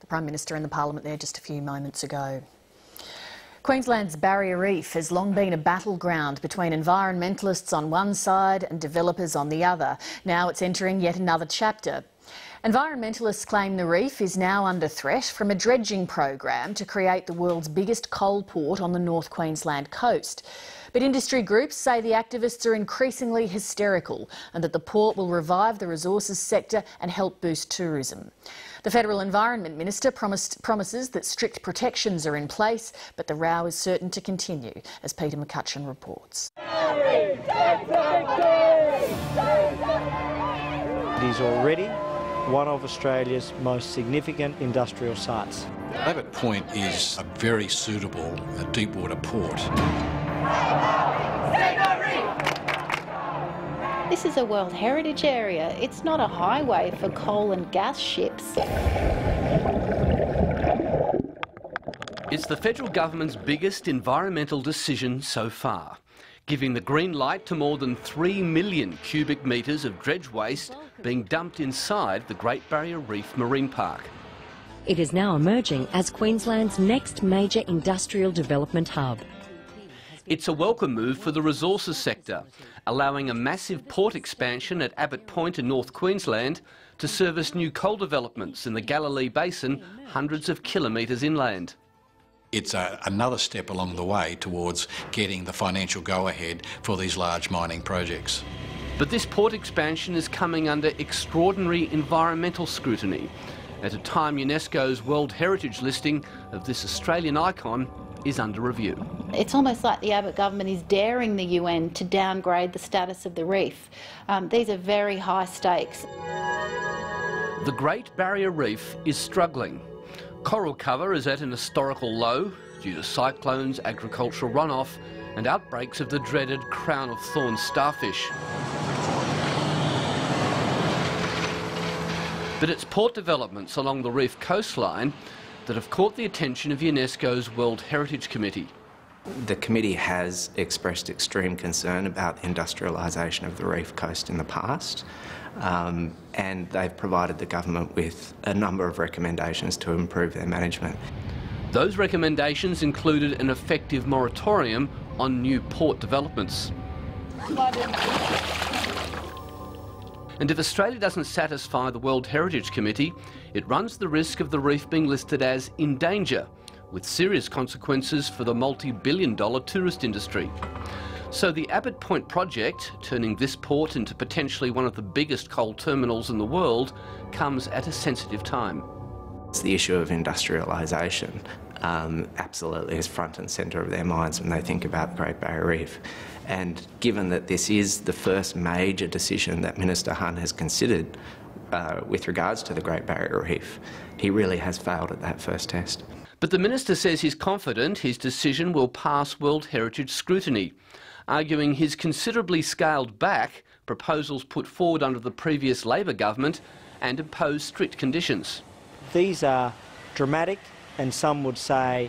The Prime Minister in the Parliament there just a few moments ago. Queensland's Barrier Reef has long been a battleground between environmentalists on one side and developers on the other. Now it's entering yet another chapter. Environmentalists claim the reef is now under threat from a dredging program to create the world's biggest coal port on the North Queensland coast. But industry groups say the activists are increasingly hysterical and that the port will revive the resources sector and help boost tourism. The Federal Environment Minister promises that strict protections are in place, but the row is certain to continue, as Peter McCutcheon reports. It is already one of Australia's most significant industrial sites. Abbot Point is a very suitable deepwater port. This is a World Heritage Area. It's not a highway for coal and gas ships. It's the federal government's biggest environmental decision so far, giving the green light to more than 3 million cubic metres of dredge waste being dumped inside the Great Barrier Reef Marine Park. It is now emerging as Queensland's next major industrial development hub. It's a welcome move for the resources sector, allowing a massive port expansion at Abbot Point in North Queensland to service new coal developments in the Galilee Basin, hundreds of kilometres inland. It's another step along the way towards getting the financial go-ahead for these large mining projects. But this port expansion is coming under extraordinary environmental scrutiny at a time UNESCO's World Heritage listing of this Australian icon is under review. It's almost like the Abbott government is daring the UN to downgrade the status of the reef. These are very high stakes. The Great Barrier Reef is struggling. Coral cover is at an historical low due to cyclones, agricultural runoff and outbreaks of the dreaded crown of thorns starfish. But it's port developments along the reef coastline that have caught the attention of UNESCO's World Heritage Committee. The committee has expressed extreme concern about the industrialisation of the reef coast in the past, and they've provided the government with a number of recommendations to improve their management. Those recommendations included an effective moratorium on new port developments. And if Australia doesn't satisfy the World Heritage Committee, it runs the risk of the reef being listed as in danger, with serious consequences for the multi-billion-dollar tourist industry. So the Abbot Point project, turning this port into potentially one of the biggest coal terminals in the world, comes at a sensitive time. It's the issue of industrialisation absolutely is front and centre of their minds when they think about the Great Barrier Reef. And given that this is the first major decision that Minister Hunt has considered with regards to the Great Barrier Reef, he really has failed at that first test. But the Minister says he's confident his decision will pass World Heritage scrutiny, arguing he's considerably scaled back proposals put forward under the previous Labor government and imposed strict conditions. These are dramatic and some would say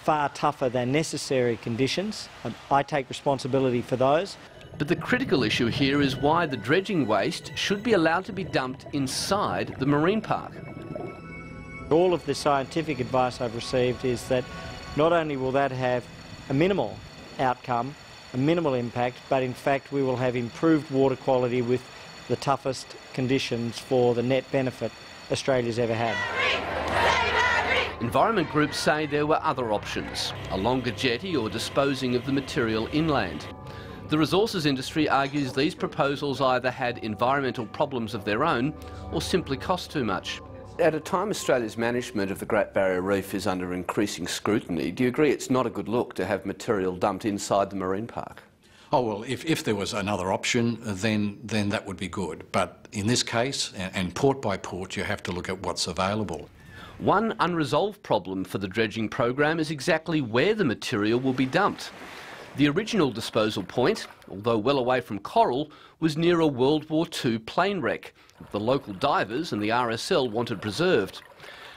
far tougher than necessary conditions. I take responsibility for those. But the critical issue here is why the dredging waste should be allowed to be dumped inside the marine park. All of the scientific advice I've received is that not only will that have a minimal outcome, a minimal impact, but in fact we will have improved water quality with the toughest conditions for the net benefit Australia's ever had. Environment groups say there were other options, a longer jetty or disposing of the material inland. The resources industry argues these proposals either had environmental problems of their own or simply cost too much. At a time Australia's management of the Great Barrier Reef is under increasing scrutiny, do you agree it's not a good look to have material dumped inside the marine park? Oh, well, if there was another option, then that would be good. But in this case, and port by port, you have to look at what's available. One unresolved problem for the dredging program is exactly where the material will be dumped. The original disposal point, although well away from coral, was near a World War II plane wreck that the local divers and the RSL wanted preserved.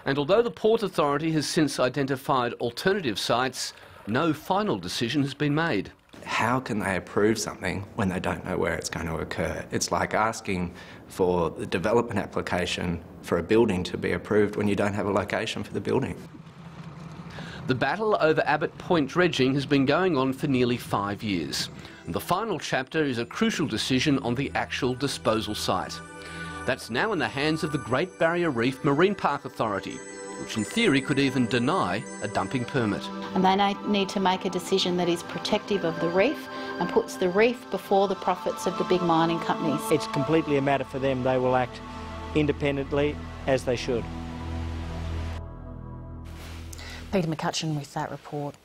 And although the Port Authority has since identified alternative sites, no final decision has been made. How can they approve something when they don't know where it's going to occur? It's like asking for the development application for a building to be approved when you don't have a location for the building. The battle over Abbot Point dredging has been going on for nearly 5 years. And the final chapter is a crucial decision on the actual disposal site. That's now in the hands of the Great Barrier Reef Marine Park Authority, which in theory could even deny a dumping permit. And they need to make a decision that is protective of the reef and puts the reef before the profits of the big mining companies. It's completely a matter for them. They will act independently, as they should. Peter McCutcheon with that report.